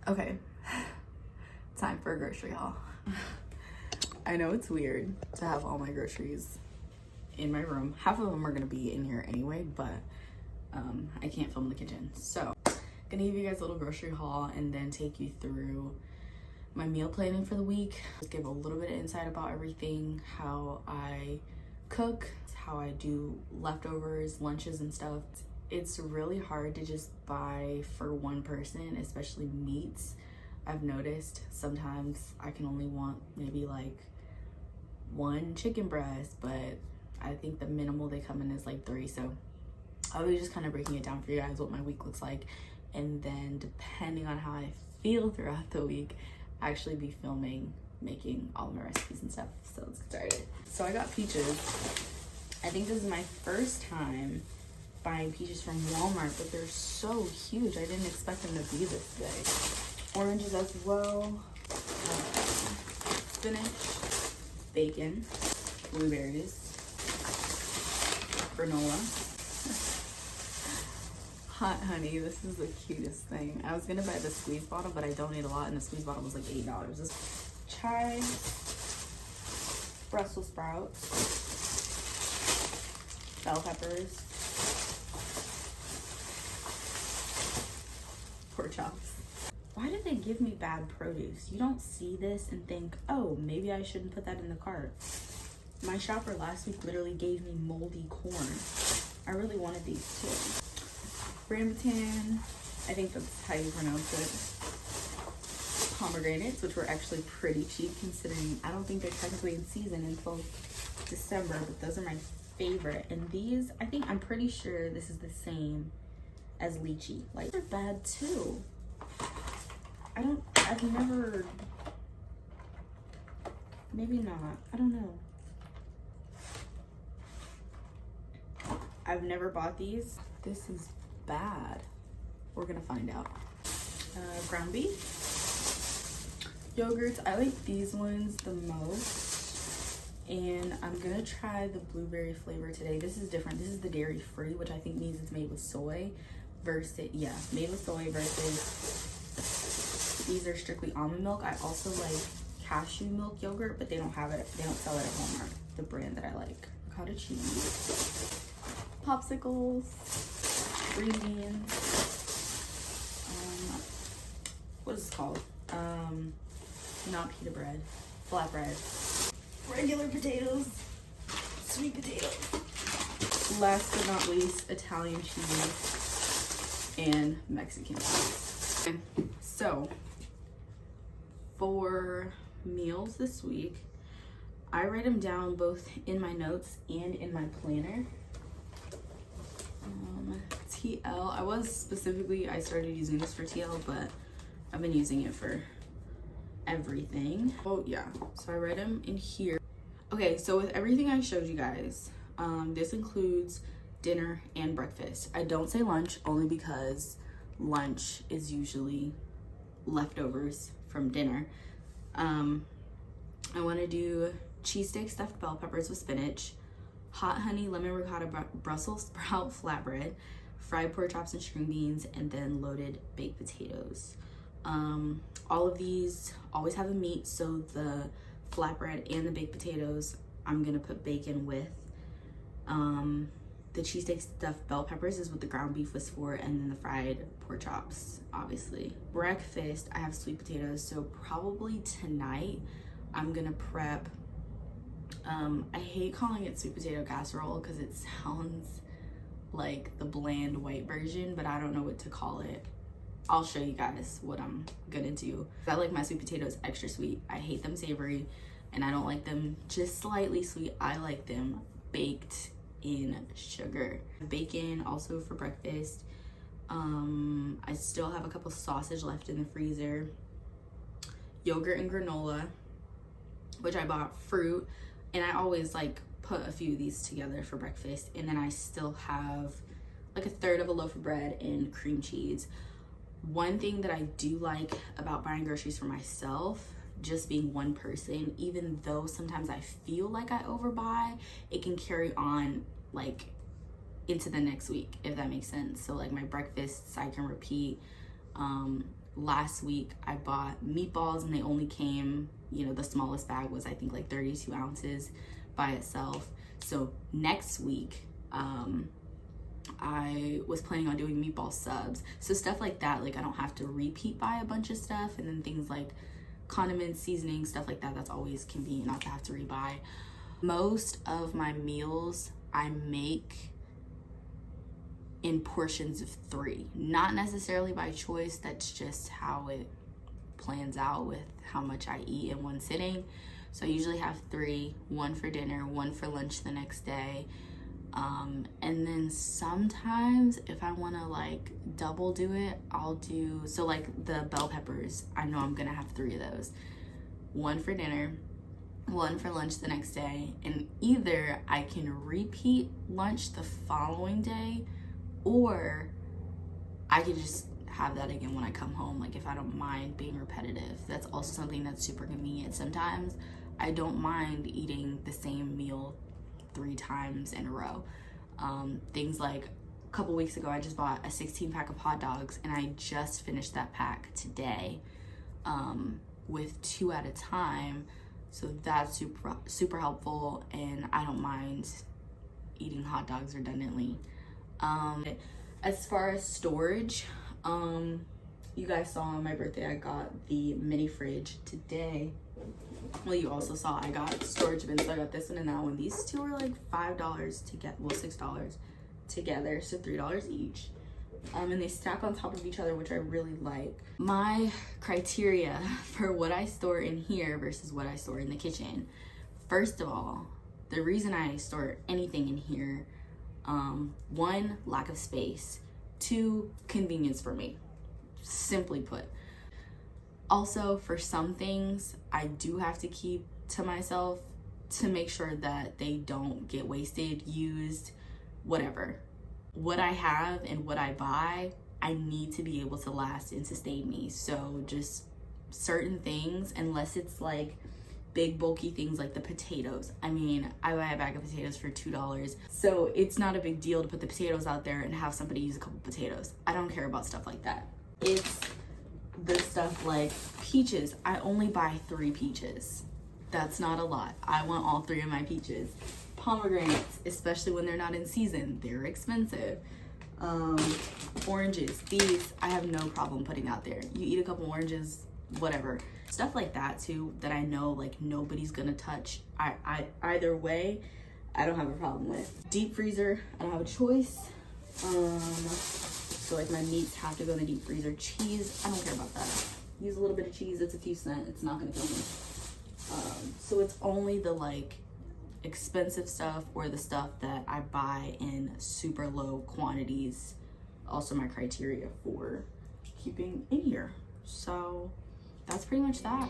Okay, time for a grocery haul. I know it's weird to have all my groceries in my room. Half of them are gonna be in here anyway, but I can't film the kitchen. So, gonna give you guys a little grocery haul and then take you through my meal planning for the week. Just give a little bit of insight about everything, how I cook, how I do leftovers, lunches and stuff. It's really hard to just buy for one person, especially meats. I've noticed sometimes I can only want maybe like one chicken breast, but I think the minimal they come in is like 3. So I'll be just kind of breaking it down for you guys what my week looks like, and then depending on how I feel throughout the week, actually be filming, making all of my recipes and stuff. So let's get started. So I got peaches. I think this is my first time buying peaches from Walmart, but they're so huge. I didn't expect them to be this big. Oranges as well, spinach, bacon, blueberries, granola, hot honey. This is the cutest thing. I was gonna buy the squeeze bottle, but I don't need a lot, and the squeeze bottle was like $8. This chives, Brussels sprouts, bell peppers, pork chops. Why did they give me bad produce? You don't see this and think, oh, maybe I shouldn't put that in the cart. My shopper last week literally gave me moldy corn. I really wanted these too. Rambutan, I think that's how you pronounce it. Pomegranates, which were actually pretty cheap considering I don't think they're technically in season until December, but those are my favorite. And these, I'm pretty sure this is the same as lychee. Like, they're bad too. I've never, maybe not, I don't know. I've never bought these. This is bad. We're gonna find out. Ground beef. Yogurts, I like these ones the most. And I'm gonna try the blueberry flavor today. This is different. This is the dairy free, which I think means it's made with soy versus, yeah, made with soy versus these are strictly almond milk. I also like cashew milk yogurt, but they don't have it. They don't sell it at Walmart, the brand that I like. Avocado cheese, popsicles, green beans. What is this called? Not pita bread, flatbread. Regular potatoes, sweet potatoes. Last but not least, Italian cheese and Mexican cheese. Okay, so for meals this week, I write them down both in my notes and in my planner. TL, I started using this for TL, but I've been using it for everything. Oh yeah, so I write them in here. Okay, so with everything I showed you guys, this includes dinner and breakfast. I don't say lunch only because lunch is usually leftovers from dinner. I want to do cheesesteak stuffed bell peppers with spinach, hot honey lemon ricotta Brussels sprout flatbread, fried pork chops and string beans, and then loaded baked potatoes. All of these always have a meat, so the flatbread and the baked potatoes I'm gonna put bacon with. The cheesesteak stuffed bell peppers is what the ground beef was for, and then the fried pork chops, obviously. Breakfast, I have sweet potatoes, so probably tonight I'm gonna prep, I hate calling it sweet potato casserole because it sounds like the bland white version, but I don't know what to call it. I'll show you guys what I'm gonna do. I like my sweet potatoes extra sweet. I hate them savory, and I don't like them just slightly sweet. I like them baked in sugar. Bacon also for breakfast. I still have a couple sausage left in the freezer. Yogurt and granola, which I bought. Fruit, and I always like put a few of these together for breakfast. And then I still have like a third of a loaf of bread and cream cheese. One thing that I do like about buying groceries for myself, just being one person, even though sometimes I feel like I overbuy, it can carry on like into the next week, if that makes sense. So like my breakfasts I can repeat. last week I bought meatballs, and they only came, you know, the smallest bag was I think like 32 ounces by itself. So next week, I was planning on doing meatball subs. So stuff like that, like I don't have to repeat buy a bunch of stuff. And then things like condiments, seasoning, stuff like that, that's always convenient not to have to rebuy. Most of my meals I make in portions of 3, not necessarily by choice. That's just how it plans out with how much I eat in one sitting. So I usually have 3, 1 for dinner, 1 for lunch the next day. And then sometimes if I want to like double do it, I'll do, so like the bell peppers, I know I'm gonna have 3 of those. 1 for dinner, 1 for lunch the next day, and either I can repeat lunch the following day, or I could just have that again when I come home, like if I don't mind being repetitive. That's also something that's super convenient. Sometimes I don't mind eating the same meal 3 times in a row. Things like a couple weeks ago, I just bought a 16 pack of hot dogs, and I just finished that pack today with 2 at a time. So that's super helpful, and I don't mind eating hot dogs redundantly. As far as storage, you guys saw on my birthday I got the mini fridge today. Well, you also saw I got storage bins, so I got this one and that one. These 2 are like $5 to get, well, $6 together, so $3 each. And they stack on top of each other, which I really like. My criteria for what I store in here versus what I store in the kitchen. First of all, the reason I store anything in here, 1, lack of space. 2, convenience for me, simply put. Also, for some things, I do have to keep to myself to make sure that they don't get wasted, used, whatever. What I have and what I buy, I need to be able to last and sustain me. So just certain things, unless it's like big bulky things like the potatoes. I mean, I buy a bag of potatoes for $2. So it's not a big deal to put the potatoes out there and have somebody use a couple potatoes. I don't care about stuff like that. It's the stuff like peaches. I only buy 3 peaches. That's not a lot. I want all 3 of my peaches. Pomegranates, especially when they're not in season, they're expensive. Oranges, these I have no problem putting out there. You eat a couple oranges, whatever. Stuff like that too, that I know like nobody's gonna touch. I either way, I don't have a problem with. Deep freezer, I don't have a choice. So like my meats have to go in the deep freezer. Cheese, I don't care about that. Use a little bit of cheese, it's a few cents, it's not gonna kill me. So it's only the like expensive stuff or the stuff that I buy in super low quantities. Also my criteria for keeping in here. So that's pretty much that.